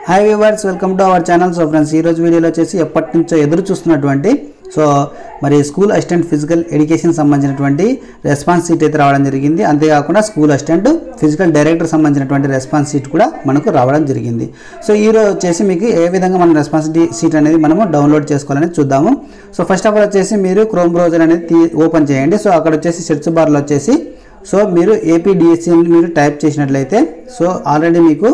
Hi viewers, welcome to our channel. So friends, ఈ రోజు వీడియోలో వచ్చేసి ఎప్పటి నుంచో ఎదురు చూస్తున్నటువంటి మరి స్కూల్ అసిస్టెంట్ ఫిజికల్ ఎడ్యుకేషన్ సంబంధించినటువంటి రెస్పాన్స్ షీట్ అయితే రావడం జరిగింది. అంతేకాకుండా స్కూల్ అసిస్టెంట్ ఫిజికల్ డైరెక్టర్ సంబంధించినటువంటి రెస్పాన్స్ షీట్ కూడా మనకు రావడం జరిగింది. సో ఈ రోజు వచ్చేసి మీకు ఏ విధంగా మన రెస్పాన్స్ షీట్ అనేది మనము డౌన్లోడ్ చేసుకోవాలని చూద్దాము. సో ఫస్ట్ ఆఫ్ ఆల్ వచ్చేసి మీరు క్రోమ్ బ్రౌజర్ అనేది ఓపెన్ చేయండి. సో అక్కడ వచ్చేసి సెర్చ్ బార్లో వచ్చేసి మీరు ఏపీడిఎస్సి మీరు టైప్ చేసినట్లయితే ఆల్రెడీ మీకు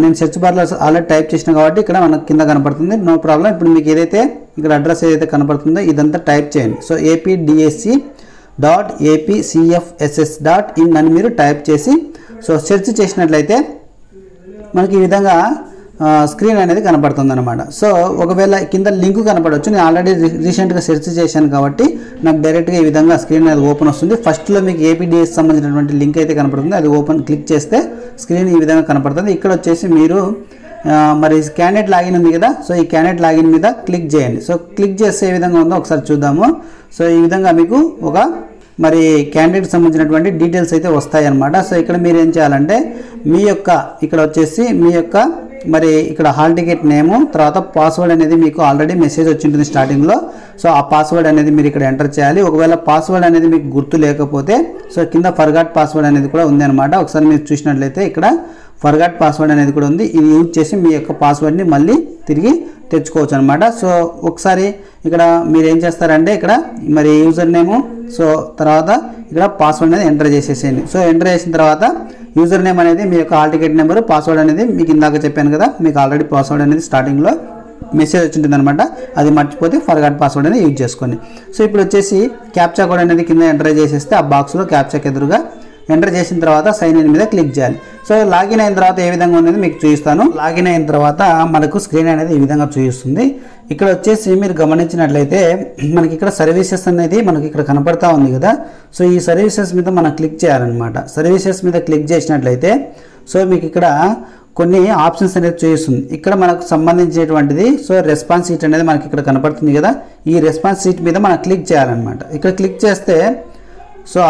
నేను సెర్చ్ బార్లో ఆల్రెడీ టైప్ చేసిన కాబట్టి ఇక్కడ మనకు కింద కనపడుతుంది, నో ప్రాబ్లం. ఇప్పుడు మీకు ఏదైతే ఇక్కడ అడ్రస్ ఏదైతే కనపడుతుందో ఇదంతా టైప్ చేయండి. సో apdsc.apcfss.in అని మీరు టైప్ చేసి సెర్చ్ చేసినట్లయితే మనకి ఈ విధంగా స్క్రీన్ అనేది కనపడుతుంది అనమాట. సో ఒకవేళ కింద లింక్ కనపడవచ్చు. నేను ఆల్రెడీ రీసెంట్గా సెర్చ్ చేశాను కాబట్టి నాకు డైరెక్ట్గా ఈ విధంగా స్క్రీన్ అనేది ఓపెన్ వస్తుంది. ఫస్ట్లో మీకు ఏపీడిఎస్ సంబంధించినటువంటి లింక్ అయితే కనపడుతుంది, అది ఓపెన్ క్లిక్ చేస్తే స్క్రీన్ ఈ విధంగా కనపడుతుంది. ఇక్కడ వచ్చేసి మీరు మరి క్యాండిడేట్ లాగిన్ ఉంది కదా, సో ఈ క్యాండిడేట్ లాగిన్ మీద క్లిక్ చేయండి. సో క్లిక్ చేస్తే ఏ విధంగా ఉందో ఒకసారి చూద్దాము. సో ఈ విధంగా మీకు ఒక మరి క్యాండిడేట్ సంబంధించినటువంటి డీటెయిల్స్ అయితే వస్తాయి అన్నమాట. సో ఇక్కడ మీరు ఏం చేయాలంటే మీ యొక్క ఇక్కడ వచ్చేసి మీ యొక్క మరి ఇక్కడ హాల్ టికెట్ నేము, తర్వాత పాస్వర్డ్ అనేది మీకు ఆల్రెడీ మెసేజ్ వచ్చి ఉంటుంది స్టార్టింగ్లో. సో ఆ పాస్వర్డ్ అనేది మీరు ఇక్కడ ఎంటర్ చేయాలి. ఒకవేళ పాస్వర్డ్ అనేది మీకు గుర్తు లేకపోతే కింద ఫర్గాట్ పాస్వర్డ్ అనేది కూడా ఉంది అనమాట. ఒకసారి మీరు చూసినట్లయితే ఇక్కడ ఫర్గాట్ పాస్వర్డ్ అనేది కూడా ఉంది. ఇది యూజ్ చేసి మీ యొక్క పాస్వర్డ్ని మళ్ళీ తిరిగి తెచ్చుకోవచ్చు అనమాట. సో ఒకసారి ఇక్కడ మీరు ఏం చేస్తారంటే ఇక్కడ మరి యూజర్ నేము, తర్వాత ఇక్కడ పాస్వర్డ్ అనేది ఎంటర్ చేసేసేయండి. సో ఎంటర్ చేసిన తర్వాత యూజర్ నేమ్ అనేది మీ యొక్క హాల్ టికెట్ నెంబరు, పాస్వర్డ్ అనేది మీకు ఇందాక చెప్పాను కదా, మీకు ఆల్రెడీ పాస్వర్డ్ అనేది స్టార్టింగ్లో మెసేజ్ వచ్చింటుంది అనమాట. అది మర్చిపోతే ఫర్గాట్ పాస్వర్డ్ అనేది యూజ్ చేసుకోండి. సో ఇప్పుడు వచ్చేసి క్యాప్చా కోడ్ అనేది కింద ఎంటర్ చేసేస్తే ఆ బాక్స్లో క్యాప్చాకి ఎదురుగా ఎంటర్ చేసిన తర్వాత సైన్ ఇన్ మీద క్లిక్ చేయాలి. సో లాగిన్ అయిన తర్వాత ఏ విధంగా ఉన్నది మీకు చూపిస్తాను. లాగిన్ అయిన తర్వాత మనకు స్క్రీన్ అనేది ఈ విధంగా చూపిస్తుంది. ఇక్కడ వచ్చేసి మీరు గమనించినట్లయితే మనకి ఇక్కడ సర్వీసెస్ అనేది మనకి ఇక్కడ కనపడతా ఉంది కదా. సో ఈ సర్వీసెస్ మీద మనం క్లిక్ చేయాలన్నమాట. సర్వీసెస్ మీద క్లిక్ చేసినట్లయితే మీకు ఇక్కడ కొన్ని ఆప్షన్స్ అనేది చూపిస్తుంది. ఇక్కడ మనకు సంబంధించినటువంటిది రెస్పాన్స్ షీట్ అనేది మనకి ఇక్కడ కనపడుతుంది కదా. ఈ రెస్పాన్స్ షీట్ మీద మనం క్లిక్ చేయాలన్నమాట. ఇక్కడ క్లిక్ చేస్తే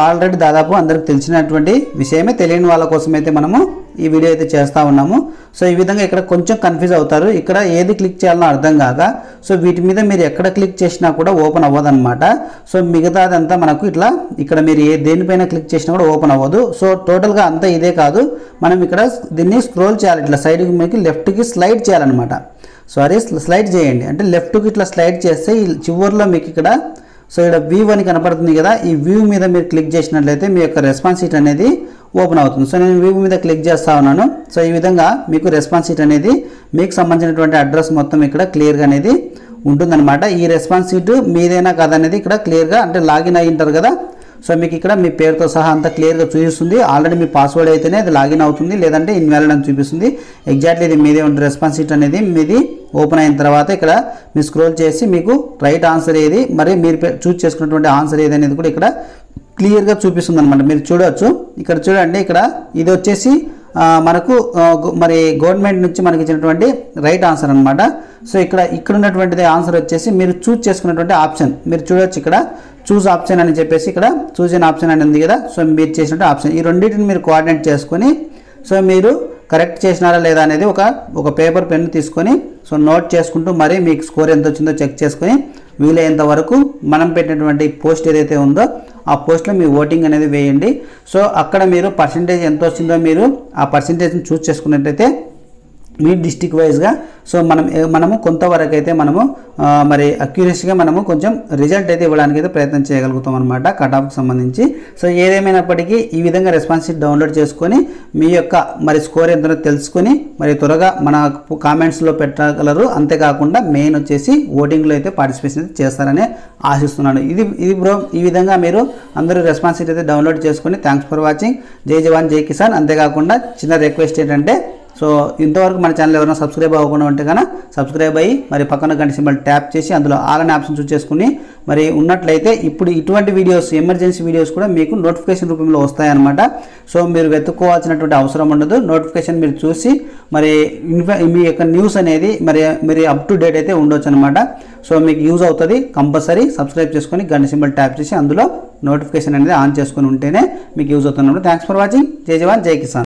ఆల్రెడీ దాదాపు అందరికి తెలిసినటువంటి విషయమే, తెలియని వాళ్ళ కోసం అయితే మనము ఈ వీడియో అయితే చేస్తూ ఉన్నాము. ఈ విధంగా ఇక్కడ కొంచెం కన్ఫ్యూజ్ అవుతారు. ఇక్కడ ఏది క్లిక్ చేయాలో అర్థం కాక వీటి మీద మీరు ఎక్కడ క్లిక్ చేసినా కూడా ఓపెన్ అవ్వదు అనమాట. మిగతాదంతా మనకు ఇట్లా ఇక్కడ మీరు దేనిపైన క్లిక్ చేసినా కూడా ఓపెన్ అవ్వదు. టోటల్గా అంతా ఇదే కాదు, మనం ఇక్కడ దీన్ని స్క్రోల్ చేయాలి. ఇట్లా సైడ్కి మీకు లెఫ్ట్కి స్లైడ్ చేయాలన్నమాట. స్లైడ్ చేయండి అంటే లెఫ్ట్కి ఇట్లా స్లైడ్ చేస్తే ఈ చివరిలో మీకు ఇక్కడ ఇక్కడ వ్యూ అని కనపడుతుంది కదా, ఈ వ్యూ మీద మీరు క్లిక్ చేసినట్లయితే మీ యొక్క రెస్పాన్స్ షీట్ అనేది ఓపెన్ అవుతుంది. నేను వ్యూ మీద క్లిక్ చేస్తా ఉన్నాను. ఈ విధంగా మీకు రెస్పాన్స్ షీట్ అనేది మీకు సంబంధించినటువంటి అడ్రస్ మొత్తం ఇక్కడ క్లియర్గా అనేది ఉంటుందన్నమాట. ఈ రెస్పాన్స్ షీట్ మీదైనా కాదనేది ఇక్కడ క్లియర్గా అంటే లాగిన్ అయి ఉంటారు కదా, మీకు ఇక్కడ మీ పేరుతో సహా అంతా క్లియర్గా చూపిస్తుంది. ఆల్రెడీ మీ పాస్వర్డ్ అయితేనే అది లాగిన్ అవుతుంది, లేదంటే ఇన్వాలిడ్ అని చూపిస్తుంది. ఎగ్జాక్ట్లీ ఇది మీదే ఉంటుంది. రెస్పాన్స్ షీట్ అనేది మీది ఓపెన్ అయిన తర్వాత ఇక్కడ మీరు స్క్రోల్ చేసి మీకు రైట్ ఆన్సర్ ఏది, మరి మీరు చూస్ చేసుకున్నటువంటి ఆన్సర్ ఏది అనేది కూడా ఇక్కడ క్లియర్గా చూపిస్తుంది అనమాట. మీరు చూడవచ్చు, ఇక్కడ చూడండి, ఇక్కడ ఇది వచ్చేసి మనకు మరి గవర్నమెంట్ నుంచి మనకి ఇచ్చినటువంటి రైట్ ఆన్సర్ అనమాట. ఇక్కడ ఉన్నటువంటిది ఆన్సర్ వచ్చేసి మీరు చూస్ చేసుకున్నటువంటి ఆప్షన్ మీరు చూడవచ్చు. ఇక్కడ చూస్ ఆప్షన్ అని చెప్పేసి ఇక్కడ చూస్ అన్ ఆప్షన్ అని ఉంది కదా. మీరు చేసినట్టు ఆప్షన్ ఈ రెండింటిని మీరు కోఆర్డినేట్ చేసుకొని మీరు కరెక్ట్ చేసినారా లేదా అనేది ఒక పేపర్ పెన్ తీసుకొని నోట్ చేసుకుంటూ మరి మీకు స్కోర్ ఎంత వచ్చిందో చెక్ చేసుకొని వీలైనంత వరకు మనం పెట్టినటువంటి పోస్ట్ ఏదైతే ఉందో ఆ పోస్ట్లో మీ ఓటింగ్ అనేది వేయండి. అక్కడ మీరు పర్సంటేజ్ ఎంత వచ్చిందో మీరు ఆ పర్సంటేజ్ని చూస్ చేసుకున్నట్టయితే మీ డిస్టిక్ వైజ్గా మనము కొంతవరకు అయితే మనము మరి అక్యురసీగా మనము కొంచెం రిజల్ట్ అయితే ఇవ్వడానికి అయితే ప్రయత్నం చేయగలుగుతాం అనమాట కట్ ఆఫ్కి సంబంధించి. ఏదేమైనప్పటికీ ఈ విధంగా రెస్పాన్స్ షీట్ డౌన్లోడ్ చేసుకొని మీ యొక్క మరి స్కోర్ ఎంతో తెలుసుకొని మరి త్వరగా మన కామెంట్స్లో పెట్టగలరు. అంతేకాకుండా మెయిన్ వచ్చేసి ఓటింగ్లో అయితే పార్టిసిపేషన్ చేస్తారని ఆశిస్తున్నాను. ఇది బ్రో, ఈ విధంగా మీరు అందరూ రెస్పాన్స్ షీట్ అయితే డౌన్లోడ్ చేసుకొని థ్యాంక్స్ ఫర్ వాచింగ్. జై జవాన్ జై కిసాన్. అంతేకాకుండా చిన్న రిక్వెస్ట్ ఏంటంటే ఇంతవరకు మన ఛానల్ ఎవరైనా సబ్స్క్రైబ్ అవ్వకుండా ఉంటే కనుక సబ్స్క్రైబ్ అయ్యి మరి పక్కన గంట సింబల్ ట్యాప్ చేసి అందులో ఆల్ అనే ఆప్షన్ చూస్ చేసుకుని మరి ఉన్నట్లయితే ఇప్పుడు ఇటువంటి వీడియోస్ ఎమర్జెన్సీ వీడియోస్ కూడా మీకు నోటిఫికేషన్ రూపంలో వస్తాయన్నమాట. మీరు వెతుక్కోవాల్సినటువంటి అవసరం ఉండదు. నోటిఫికేషన్ మీరు చూసి మరి మీ యొక్క న్యూస్ అనేది మరి అప్ టు డేట్ అయితే ఉండొచ్చు అనమాట. మీకు యూజ్ అవుతుంది. కంపల్సరీ సబ్స్క్రైబ్ చేసుకొని గంట సింబల్ ట్యాప్ చేసి అందులో నోటిఫికేషన్ అనేది ఆన్ చేసుకొని ఉంటేనే మీకు యూజ్ అవుతుంది. Thanks for watching. జై జవాన్ జై కిసాన్.